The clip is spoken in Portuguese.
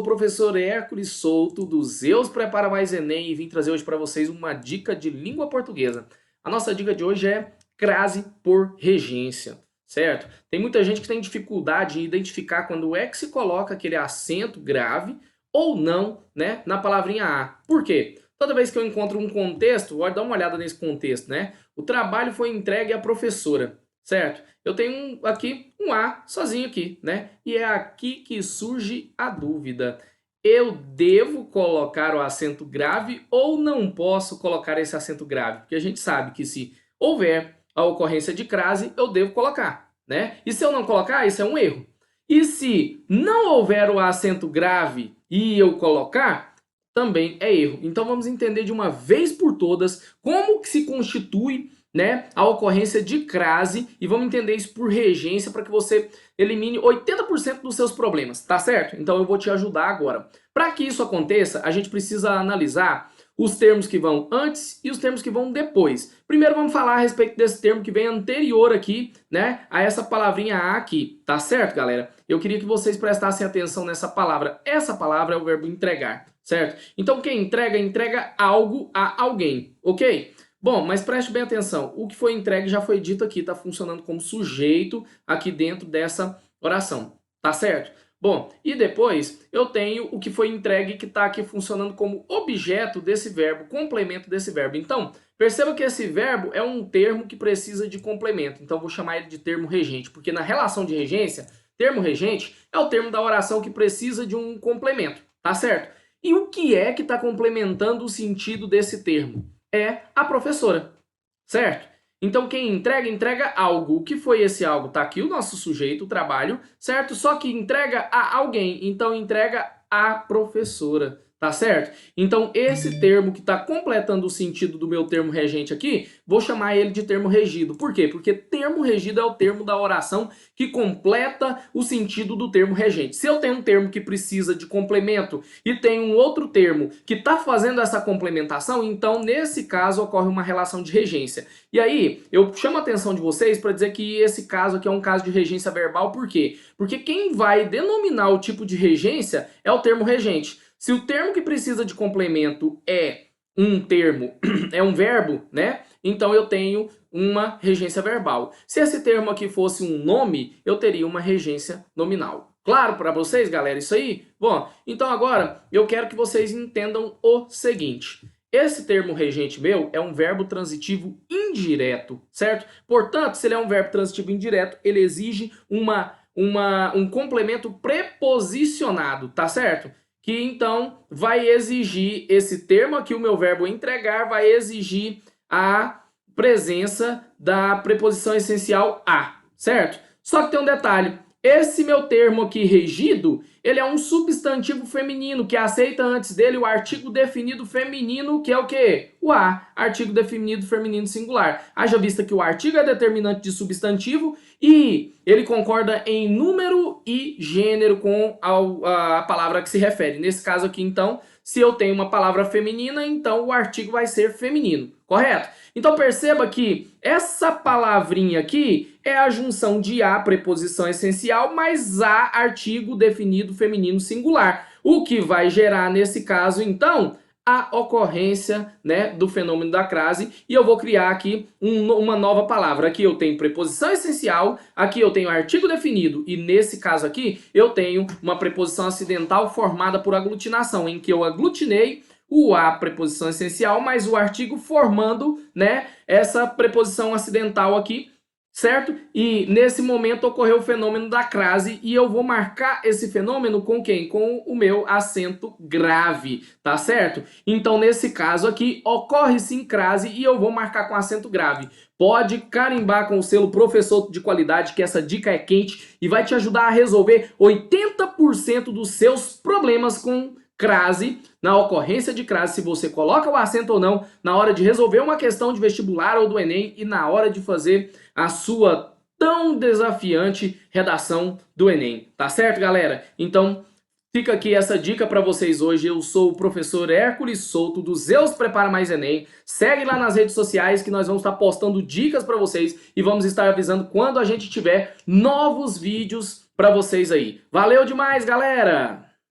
professor Hércules Souto do Zeus Prepara Mais Enem e vim trazer hoje para vocês uma dica de língua portuguesa. A nossa dica de hoje é crase por regência, certo? Tem muita gente que tem dificuldade em identificar quando é que se coloca aquele acento grave ou não, né, na palavrinha A. Por quê? Toda vez que eu encontro um contexto, vou dar uma olhada nesse contexto, né? O trabalho foi entregue à professora, certo? Eu tenho aqui um A sozinho aqui, né? E é aqui que surge a dúvida. Eu devo colocar o acento grave ou não posso colocar esse acento grave? Porque a gente sabe que se houver a ocorrência de crase, eu devo colocar, né? E se eu não colocar, isso é um erro. E se não houver o acento grave e eu colocar, também é erro. Então vamos entender de uma vez por todas como que se constitui, né, a ocorrência de crase e vamos entender isso por regência para que você elimine 80% dos seus problemas, tá certo? Então eu vou te ajudar agora. Para que isso aconteça, a gente precisa analisar os termos que vão antes e os termos que vão depois. Primeiro vamos falar a respeito desse termo que vem anterior aqui, né, a essa palavrinha A aqui, tá certo, galera? Eu queria que vocês prestassem atenção nessa palavra. Essa palavra é o verbo entregar, certo? Então quem entrega, entrega algo a alguém, ok? Bom, mas preste bem atenção, o que foi entregue já foi dito aqui, está funcionando como sujeito aqui dentro dessa oração, tá certo? Bom, e depois eu tenho o que foi entregue que está aqui funcionando como objeto desse verbo, complemento desse verbo. Então, perceba que esse verbo é um termo que precisa de complemento, então vou chamar ele de termo regente, porque na relação de regência, termo regente é o termo da oração que precisa de um complemento, tá certo? E o que é que está complementando o sentido desse termo? É a professora, certo? Então quem entrega, entrega algo. O que foi esse algo? Tá aqui o nosso sujeito, o trabalho, certo? Só que entrega a alguém, então entrega a professora, tá certo? Então esse termo que está completando o sentido do meu termo regente aqui, vou chamar ele de termo regido. Por quê? Porque termo regido é o termo da oração que completa o sentido do termo regente. Se eu tenho um termo que precisa de complemento e tem um outro termo que está fazendo essa complementação, então nesse caso ocorre uma relação de regência. E aí eu chamo a atenção de vocês para dizer que esse caso aqui é um caso de regência verbal, por quê? Porque quem vai denominar o tipo de regência é o termo regente. Se o termo que precisa de complemento é um termo, é um verbo, né? Então eu tenho uma regência verbal. Se esse termo aqui fosse um nome, eu teria uma regência nominal. Claro para vocês, galera, isso aí? Bom, então agora eu quero que vocês entendam o seguinte. Esse termo regente meu é um verbo transitivo indireto, certo? Portanto, se ele é um verbo transitivo indireto, ele exige um complemento preposicionado, tá certo? Que então vai exigir esse termo aqui, o meu verbo entregar, vai exigir a presença da preposição essencial a, certo? Só que tem um detalhe, esse meu termo aqui regido, ele é um substantivo feminino que aceita antes dele o artigo definido feminino, que é o quê? O a, artigo definido feminino singular. Haja vista que o artigo é determinante de substantivo e ele concorda em número e gênero com a palavra que se refere. Nesse caso aqui, então, se eu tenho uma palavra feminina, então o artigo vai ser feminino, correto? Então perceba que essa palavrinha aqui é a junção de a, preposição essencial, mais a, artigo definido feminino singular. O que vai gerar, nesse caso, então, a ocorrência, né, do fenômeno da crase, e eu vou criar aqui uma nova palavra. Aqui eu tenho preposição essencial, aqui eu tenho artigo definido, e nesse caso aqui eu tenho uma preposição acidental formada por aglutinação, em que eu aglutinei o a, preposição essencial, mais o artigo formando, né, essa preposição acidental aqui, certo? E nesse momento ocorreu o fenômeno da crase e eu vou marcar esse fenômeno com quem? Com o meu acento grave, tá certo? Então nesse caso aqui ocorre sim crase e eu vou marcar com acento grave. Pode carimbar com o selo professor de qualidade que essa dica é quente e vai te ajudar a resolver 80% dos seus problemas com crase, na ocorrência de crase, se você coloca o acento ou não, na hora de resolver uma questão de vestibular ou do Enem e na hora de fazer a sua tão desafiante redação do Enem. Tá certo, galera? Então, fica aqui essa dica para vocês hoje. Eu sou o professor Hércules Souto do Zeus Prepara Mais Enem. Segue lá nas redes sociais que nós vamos estar postando dicas para vocês e vamos estar avisando quando a gente tiver novos vídeos para vocês aí. Valeu demais, galera!